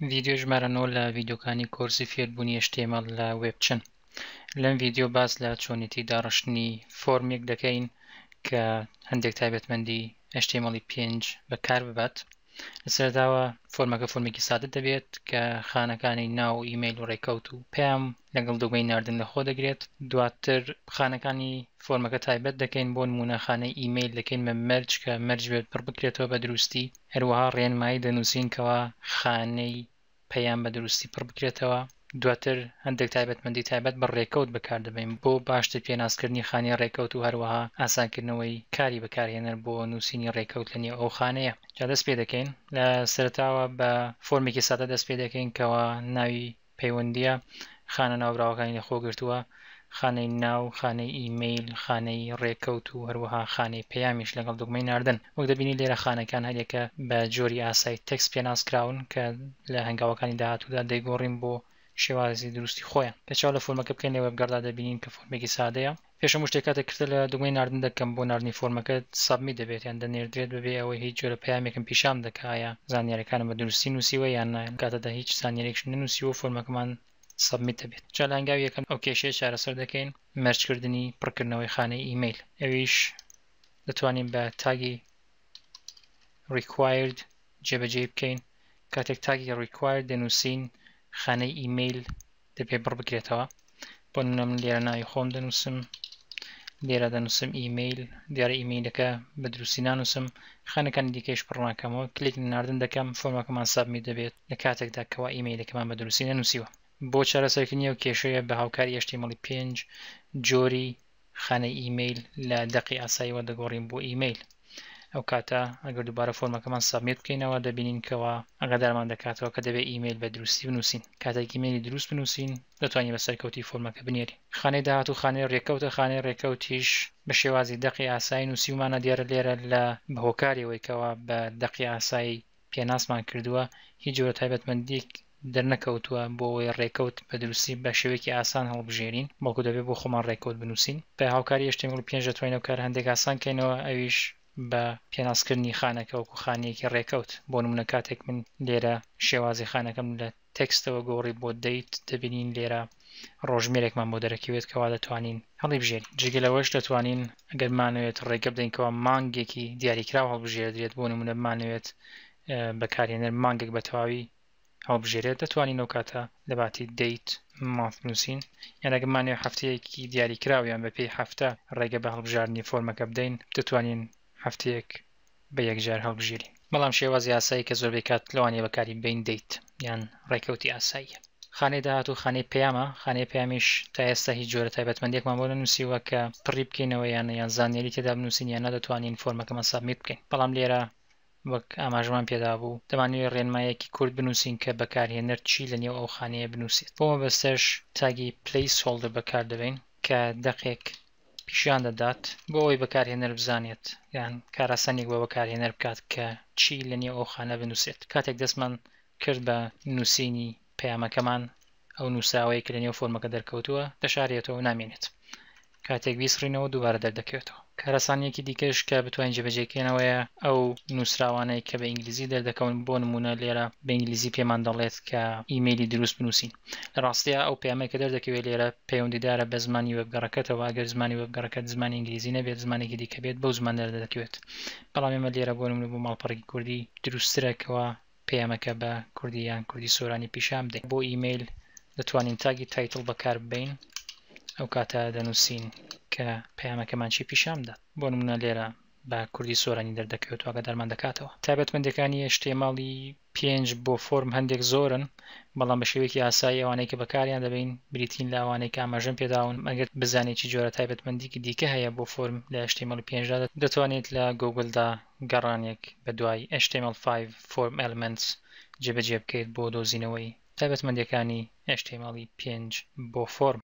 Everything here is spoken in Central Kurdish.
ڤیدیۆ ژمارە 9 لە ڤیدیۆکانی کۆرسی فێربوونی HTML لە وێب چن. لەم ڤیدیۆ باس لە چۆنیتی داڕشتنی فۆرمێک دەکەین کە هەندێک تایبەتمەندی HTML5 بەکار ببات. لەسەرتاوە فۆرمەکە فۆرمێکی سادە دەبێت کە خانەکانی ناو و ئیمەیل و ڕێکەوت و پەیام لەگەڵ دوگمەی ناردن لەخۆ دەگرێت. دواتر خانەکانی فۆرمەکە تایبەت دەکەین بۆ نمونە خانەی ئیمەیل دەکەین بە مەرج کە مەرج بێت پڕ بکرێتەوە بە دروستی. هەروەها ڕێنمایی دەنووسین کەوا خانەی پەیام بە دروستی پڕ بکرێتەوە. دواتر هەندێک تایبەتمەندی تایبەت بە ڕێکەوت بەکاردەبین بۆ باشتر پێناسکردنی خانەی ڕێکەوت و هەروەها ئاسانکردنەوەی کاری بەکارهێنەر بۆ نووسینی ڕێکەوت لە نێو ئەو خانەیە. جا دەست پێ دەکەین لە سەرتاوە بە فۆرمێکی سادە دەست پێ دەکەین کەوا ناوی پەیوەندیە، خانە ناوبراوەکانی لەخۆ گرتووە، خانەی ناو، خانەی ئیمەیل، خانەی ڕێکەوت و هەروەها خانەی پەیامیش لەگەڵ دوگمەی ناردن. وەک دەبینی لێرە خانەکان هەریەکە بە جۆری ئاسایی تێکست پێناسکراون کە لە هەنگاوەکانی داهاتوودا دەیگۆڕین بۆ شێوازی دروستی خۆیان. پێچاو لە فۆرمەکە بکەین لە وێبگەڕدا دەبینین کە فۆرمێکی سادەیە. پێشەم شتێک کاتێک کردە لە دوگمەی ناردن دەکەم بۆ ناردنی فۆرمەکە سابمیت دەبێت یان دەنێردرێت بەبێ ئەوەی هیچ جۆرە پەیامێکم پیشام دەکایە زانیاریەکانم بە دروستی نووسیوە یان کاتەدا هیچ زانیاریەکش ننووسیوە فۆرمەکەمان سابمیت دەبێت. جا لە هەنگاوی یەکەم ئەو کێشەیە چارەسەر دەکەین مەرجکردنی پڕکردنەوەی خانەی ئیمەیل. ئەویش دەتوانین بە تاگی required جێبەجێ بکەین. کاتێک تاگی required دەنووسین خانەی ئیمەیل دەبێ بڕ بکرێتەوە. بۆ نمونە من لێرە ناوی خۆم دەنووسم، لێرە دەنووسم ئیمەیل، دیارە ئیمەیلەکە بە دروستی نانووسم، خانەکانی دیکەش پڕ ناکەمەوە، کلیک ناردن دەکەم فۆرمەکەمان سابمیت دەبێت لە کاتێکدا کەوا ئیمەیلەکەمان بە دروستی نەنووسیوە. بۆ چارەسەرکردنی ئەو کێشەیە بە هاوکاری HTML5 جۆری خانەی ئیمەیل لە دەقی ئاسایی وەردەگۆڕین بۆ ئیمەیل. ئەو کاتە ئەگەر دووبارە فۆرمەکەمان سابمیت بکەینەوە دەبینین کەوا ئەگادارمان دەکاتەوە کە دەبێت ئیمەیل بە دروستی بنووسین. کاتێک ئیمەیلی دروست بنووسین دەتوانین بە سەرکەوتی فۆرمەکە بنێرین. خانەی داهات و خانەی ڕێکەوتە. خانەی ڕێکەوتیش بە شێوازی دەقی ئاسایی نووسیومانە دیارە لێرە لە بەهۆکاریەوەی کەوا بە دەقی ئاسایی پێناسمان کردووە هیچ جۆرە تایبەتمەندیەک دەرنەکەوتووە بۆ ئەوەی ڕێکەوت بە دروستی بە شێوەیەکی ئاسان هەڵبژێرین، بەڵکو دەبێت بۆ خۆمان ڕێکەوت بنووسین. بە هاوکاری HTML5 دەتوانین ئەو کار هەندێک ئاسان بکەینەوە، ئەویش بە پێناسکردنی خانەکە وەکو خانەیەکی ڕێکەوت. بۆ نمونە کاتێک من لێرە شێوازی خانەکەم لە تێکستەوە گۆڕی بۆ دەیت دەبینین لێرە ڕۆژمێرێکمان بۆ دەرەکەوێت کەوا دەتوانین هەڵی بژێرین. جگە لەوەش دەتوانین ئەگەر مانەوێت ڕێگە بدەین کەوا مانگێکی دیاریکراو هەڵبژێردرێت، بۆ نمونە مانەوێت بەکارهێنەر مانگێک بە تەواوی هەڵبژێرێت دەتوانین ئەو کاتە لەباتی دەیت مانت بنووسین، یان ئەگەر مانەوێت هەفتەیەکی دیاریکراویان بە پێی هەفتە ڕێگە بە هەڵبژاردننی فۆرمەکە بدەین دەتوانین هەفتەیەک بە یەکجار هەڵبژێرین. بەڵام شێوازی ئاسایی کە زۆربەی کات لەوانەیە بەکاری بین دەیت یان ڕێکەوتی ئاساییە. خانەی داهات و خانەی پەیامە. خانەی پەیامیش تا ئێستا هیچ جۆرە تایبەتمەندێکمان بۆ نەنووسیوە کە پڕی بکەینەوە یان زانیاری تێدا بنووسین یان نەدەتوانین فۆرمەکەمان سابمیت بکەین. بەڵام لێرە وەک ئاماژەمان پێدا بوو دەمانوێت ڕێنمایەکی کورت بنووسین کە بەکارهێنەر چی لە نێو ئەو خانەیە بنووسێت. بۆ مەبەستەش تاگی placeholder بەکاردەبین کە دەقێک پیشان دەدات بۆ ئەوەی بەکارهێنەر بزانێت یان کاراسانێک بۆ بەکارهێنەر بکات کە چی لە نێو ئەو خانە بنووسێت. کاتێک دەستمان کرد بە نووسینی پەیامەکەمان ئەو نووسراوەیە کە لە نێو فۆرمەکە دەرکەوتووە دەشارێتەوە و نامێنێت. کاتێک بیسڕینەوە دووبارە دەردەکەوێتەوە. کاراسانیەکی دیکەش کە بتوانین جێبەجێکێنەوەیە ئەو نووسراوانەی کە بە ئینگلیزی دەردەکەون. بۆ نمونە لێرە بە ئینگلیزی پێمان دەڵێت کە ئیمەیلی دروست بنووسین. لە ڕاستیە ئەو پەیامەیە کە دەردەکەوێت لێرە پەیوەندیدارە بە زمانی وێبگەڕەکەتەوە. ئەگەر زمانی وێبگەڕەکەت زمانی ئینگلیزی نەبێت زمانێکی دیکە بێت بەو زمان دەردەکەوێت. بەڵام ئێمە لێرە بۆ نمونە بۆ ماڵپەڕێکی کوردی دروستترەکەوە پەیامەکە بە کوردی یان کوردی سۆرانی پیشان بدەین. بۆ ئیمەیل دەتوانین تاگی تایتڵ بەکار ببین، ئەو کاتە دەنووسین کە پەیامەکەمان چی پیشان بدات. بۆ نمونە لێرە بە کوردی سۆرانی دەردەکەوێت واگە دەرمان دەکاتەوە. تایبەتمەندەکانی HTML5 بۆ فۆرم هەندێک زۆرن، بەڵام بە شێوەیەکی ئاسایی ئەوانەی کە بەکاریان دەبین بریتین لە ئەوانەی کە ئاماژەم پێداون. ئەگەر بزانێت چی جۆرە تایبەتمەندێکی دیکە هەیە بۆ فۆرم لە HTML5 دەتوانێت لە گوگڵدا گەڕانێک بە دوای HTML5 Form Elements جێبەجێ بکەیت بۆ دۆزینەوەی تایبەتمەندەکانی HTML5 بۆ فۆرم.